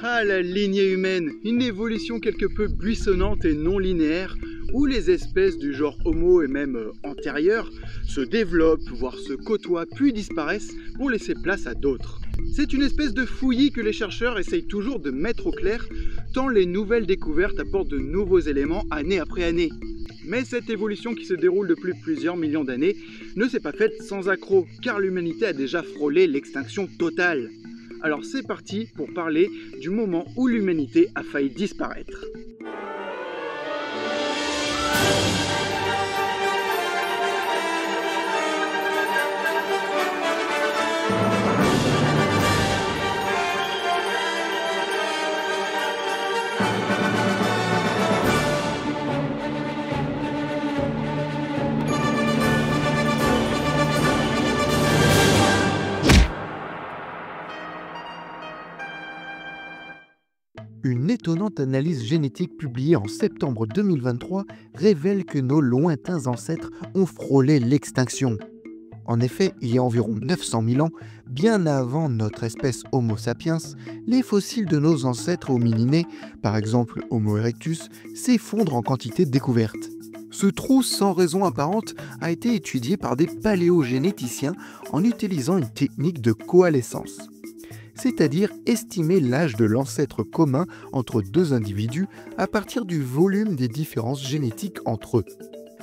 Ah, la lignée humaine, une évolution quelque peu buissonnante et non linéaire, où les espèces du genre Homo et même antérieures se développent, voire se côtoient, puis disparaissent pour laisser place à d'autres. C'est une espèce de fouillis que les chercheurs essayent toujours de mettre au clair, tant les nouvelles découvertes apportent de nouveaux éléments année après année. Mais cette évolution qui se déroule depuis plusieurs millions d'années ne s'est pas faite sans accroc, car l'humanité a déjà frôlé l'extinction totale. Alors c'est parti pour parler du moment où l'humanité a failli disparaître. Une étonnante analyse génétique publiée en septembre 2023 révèle que nos lointains ancêtres ont frôlé l'extinction. En effet, il y a environ 900 000 ans, bien avant notre espèce Homo sapiens, les fossiles de nos ancêtres homininés, par exemple Homo erectus, s'effondrent en quantité découverte. Ce trou sans raison apparente a été étudié par des paléogénéticiens en utilisant une technique de coalescence, c'est-à-dire estimer l'âge de l'ancêtre commun entre deux individus à partir du volume des différences génétiques entre eux.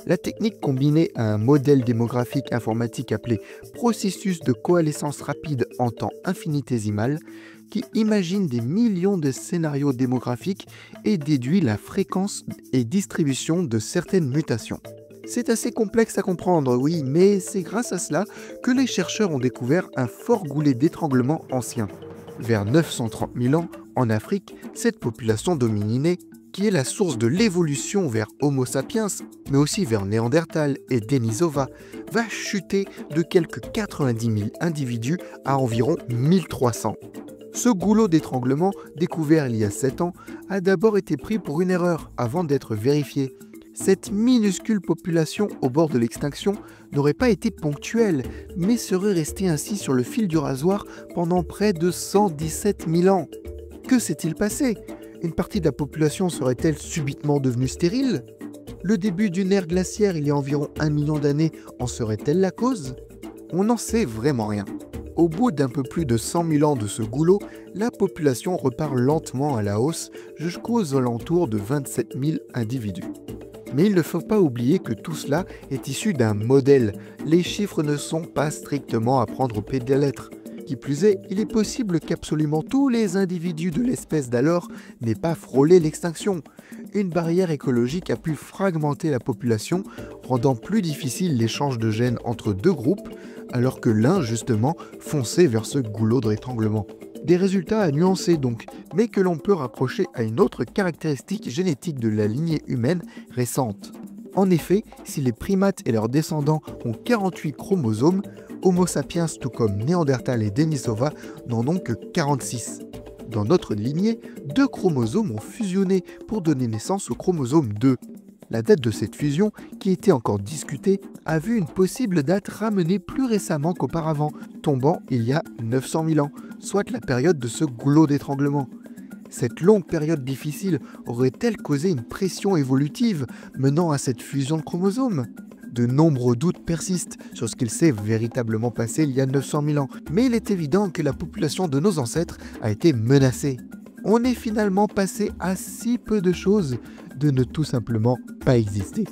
La technique combinée à un modèle démographique informatique appelé processus de coalescence rapide en temps infinitésimal, qui imagine des millions de scénarios démographiques et déduit la fréquence et distribution de certaines mutations. C'est assez complexe à comprendre, oui, mais c'est grâce à cela que les chercheurs ont découvert un fort goulet d'étranglement ancien. Vers 930 000 ans, en Afrique, cette population d'homininés, qui est la source de l'évolution vers Homo sapiens, mais aussi vers Néandertal et Denisova, va chuter de quelques 90 000 individus à environ 1300. Ce goulot d'étranglement, découvert il y a 7 ans, a d'abord été pris pour une erreur avant d'être vérifié. Cette minuscule population au bord de l'extinction n'aurait pas été ponctuelle, mais serait restée ainsi sur le fil du rasoir pendant près de 117 000 ans. Que s'est-il passé ? Une partie de la population serait-elle subitement devenue stérile ? Le début d'une ère glaciaire il y a environ 1 million d'années en serait-elle la cause ? On n'en sait vraiment rien. Au bout d'un peu plus de 100 000 ans de ce goulot, la population repart lentement à la hausse jusqu'aux alentours de 27 000 individus. Mais il ne faut pas oublier que tout cela est issu d'un modèle. Les chiffres ne sont pas strictement à prendre au pied de la lettre. Qui plus est, il est possible qu'absolument tous les individus de l'espèce d'alors n'aient pas frôlé l'extinction. Une barrière écologique a pu fragmenter la population, rendant plus difficile l'échange de gènes entre deux groupes, alors que l'un, justement, fonçait vers ce goulot d'étranglement. Des résultats à nuancer donc, mais que l'on peut rapprocher à une autre caractéristique génétique de la lignée humaine récente. En effet, si les primates et leurs descendants ont 48 chromosomes, Homo sapiens tout comme Néandertal et Denisova n'en ont que 46. Dans notre lignée, 2 chromosomes ont fusionné pour donner naissance au chromosome 2. La date de cette fusion, qui était encore discutée, a vu une possible date ramenée plus récemment qu'auparavant, tombant il y a 900 000 ans, soit la période de ce goulot d'étranglement. Cette longue période difficile aurait-elle causé une pression évolutive menant à cette fusion de chromosomes ? De nombreux doutes persistent sur ce qu'il s'est véritablement passé il y a 900 000 ans, mais il est évident que la population de nos ancêtres a été menacée. On est finalement passé à si peu de choses de ne tout simplement pas exister.